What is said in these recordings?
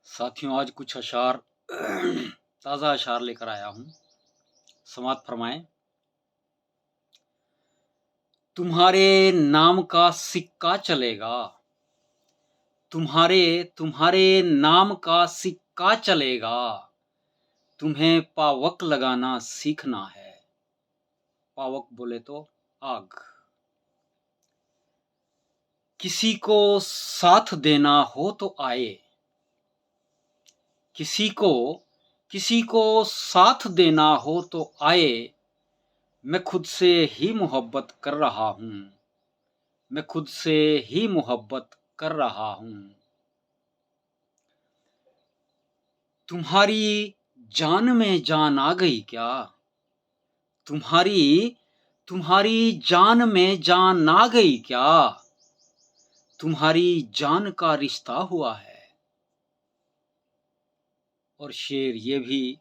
साथियों, आज कुछ अशार ताज़ा अशार लेकर आया हूँ। समात फरमाएं। तुम्हारे नाम का सिक्का चलेगा, तुम्हारे तुम्हारे नाम का सिक्का चलेगा, तुम्हें पावक लगाना सीखना है। पावक बोले तो आग। किसी को साथ देना हो तो आए, किसी को साथ देना हो तो आए। मैं खुद से ही मोहब्बत कर रहा हूँ, मैं खुद से ही मोहब्बत कर रहा हूँ। तुम्हारी जान में जान आ गई क्या, तुम्हारी तुम्हारी जान में जान आ गई क्या, तुम्हारी जान का रिश्ता हुआ है। और शेर ये भी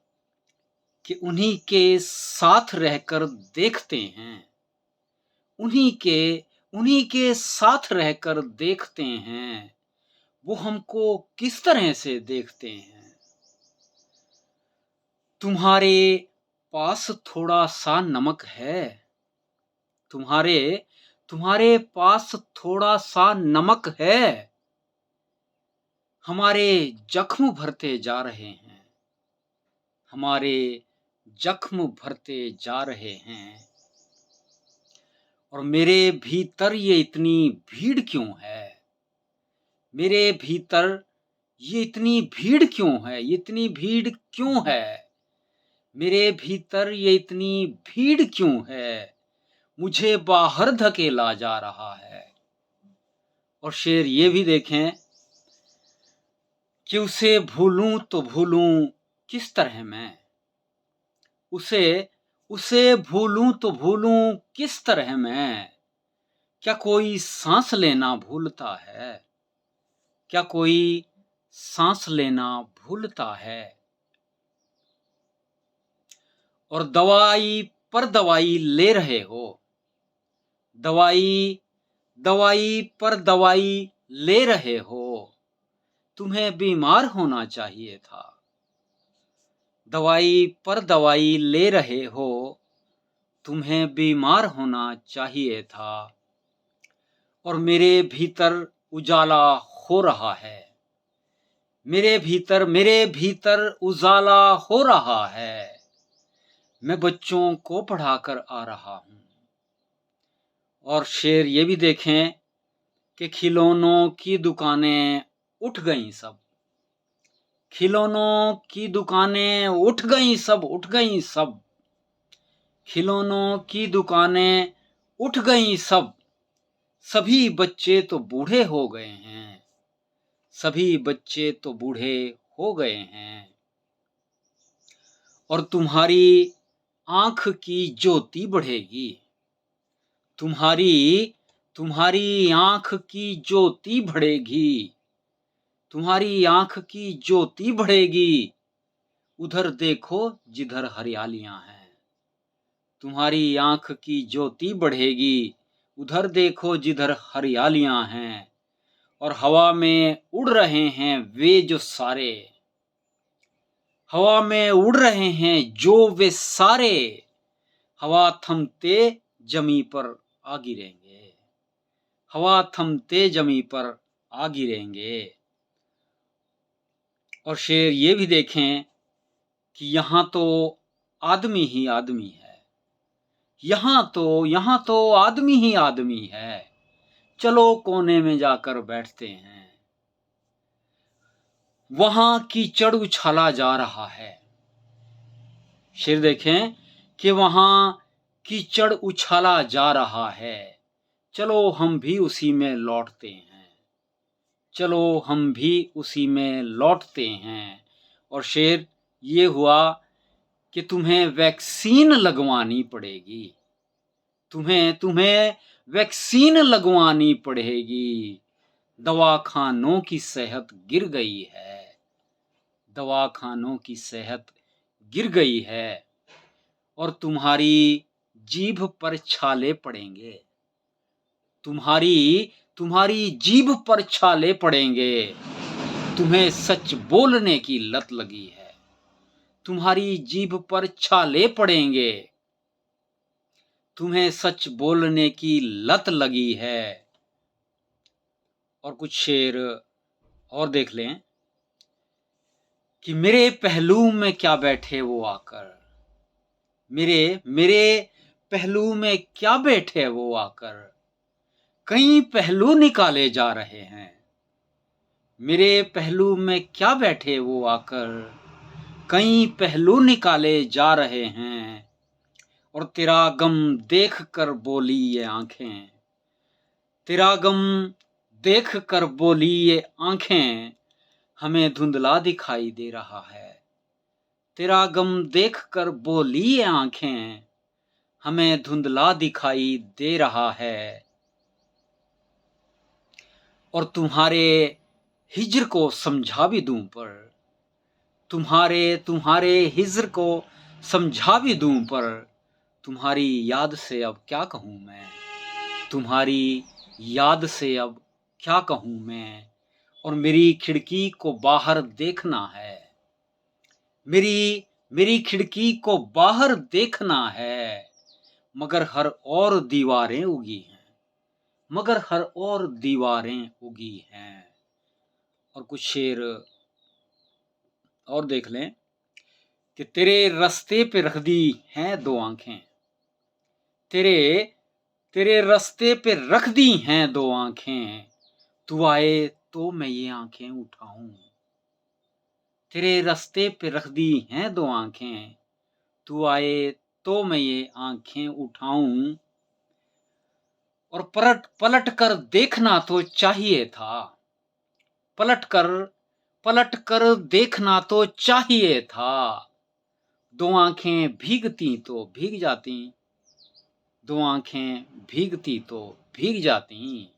कि उन्हीं के साथ रहकर देखते हैं, उन्हीं के साथ रहकर देखते हैं, वो हमको किस तरह से देखते हैं। तुम्हारे पास थोड़ा सा नमक है, तुम्हारे तुम्हारे पास थोड़ा सा नमक है, हमारे जख्म भरते जा रहे हैं, हमारे जख्म भरते जा रहे हैं। और मेरे भीतर ये इतनी भीड़ क्यों है, मेरे भीतर ये इतनी भीड़ क्यों है, ये इतनी भीड़ क्यों है, मेरे भीतर ये इतनी भीड़ क्यों है, मुझे बाहर धकेला जा रहा है। और शेर ये भी देखें कि उसे भूलूं तो भूलूं किस तरह मैं, उसे उसे भूलूं तो भूलूं किस तरह मैं। क्या कोई सांस लेना भूलता है, क्या कोई सांस लेना भूलता है। और दवाई पर दवाई ले रहे हो, दवाई दवाई पर दवाई ले रहे हो, तुम्हें बीमार होना चाहिए था। दवाई पर दवाई ले रहे हो, तुम्हें बीमार होना चाहिए था। और मेरे भीतर उजाला हो रहा है, मेरे भीतर उजाला हो रहा है। मैं बच्चों को पढ़ाकर आ रहा हूँ। और शेर ये भी देखें कि खिलौनों की दुकानें उठ गईं सब, खिलौनों की दुकानें उठ गईं सब, उठ गईं सब, खिलौनों की दुकानें उठ गईं सब। सभी बच्चे तो बूढ़े हो गए हैं, सभी बच्चे तो बूढ़े हो गए हैं। और तुम्हारी आंख की ज्योति बढ़ेगी, तुम्हारी तुम्हारी आंख की ज्योति बढ़ेगी, तुम्हारी आंख की ज्योति बढ़ेगी। उधर देखो जिधर हरियालियां हैं, तुम्हारी आंख की ज्योति बढ़ेगी, उधर देखो जिधर हरियालियां हैं। और हवा में उड़ रहे हैं वे जो सारे, हवा में उड़ रहे हैं जो वे सारे, हवा थमते जमी पर आ गिरेंगे, हवा थमते जमी पर आ गिरेंगे। और शेर ये भी देखें कि यहाँ तो आदमी ही आदमी है, यहाँ तो आदमी ही आदमी है। चलो कोने में जाकर बैठते हैं, वहां कीचड़ उछाला जा रहा है। शेर देखें कि वहां कीचड़ उछाला जा रहा है। चलो हम भी उसी में लौटते हैं, चलो हम भी उसी में लौटते हैं। और शेर ये हुआ कि तुम्हें वैक्सीन लगवानी पड़ेगी, तुम्हें तुम्हें वैक्सीन लगवानी पड़ेगी। दवाखानों की सेहत गिर गई है, दवाखानों की सेहत गिर गई है। और तुम्हारी जीभ पर छाले पड़ेंगे, तुम्हारी तुम्हारी जीभ पर छाले पड़ेंगे। तुम्हें सच बोलने की लत लगी है, तुम्हारी जीभ पर छाले पड़ेंगे, तुम्हें सच बोलने की लत लगी है। और कुछ शेर और देख लें कि मेरे पहलू में क्या बैठे वो आकर, मेरे मेरे पहलू में क्या बैठे वो आकर, कई पहलू निकाले जा रहे हैं। मेरे पहलू में क्या बैठे वो आकर, कई पहलू निकाले जा रहे हैं। और तेरा गम देख कर बोली ये आंखें, तेरा गम देख कर बोली ये आंखें, हमें धुंधला दिखाई दे रहा है। तेरा गम देख कर बोली ये आंखें, हमें धुंधला दिखाई दे रहा है। और तुम्हारे हिज्र को समझा भी दूं पर, तुम्हारे हिज्र को समझा भी दूं पर, तुम्हारी याद से अब क्या कहूँ मैं, तुम्हारी याद से अब क्या कहूँ मैं। और मेरी खिड़की को बाहर देखना है, मेरी खिड़की को बाहर देखना है, मगर हर और दीवारें उगी हैं, मगर हर और दीवारें उगी हैं। और कुछ शेर और देख लें कि तेरे रास्ते पे रख दी हैं दो आंखें, तेरे तेरे रास्ते पे रख दी हैं दो आंखें, तू आए तो मैं ये आंखें उठाऊं। तेरे रास्ते पे रख दी हैं दो आंखें, तू आए तो मैं ये आंखें उठाऊं। और पलट कर देखना तो चाहिए था, पलट कर देखना तो चाहिए था। दो आंखें भीगती तो भीग जाती, दो आंखें भीगती तो भीग जाती,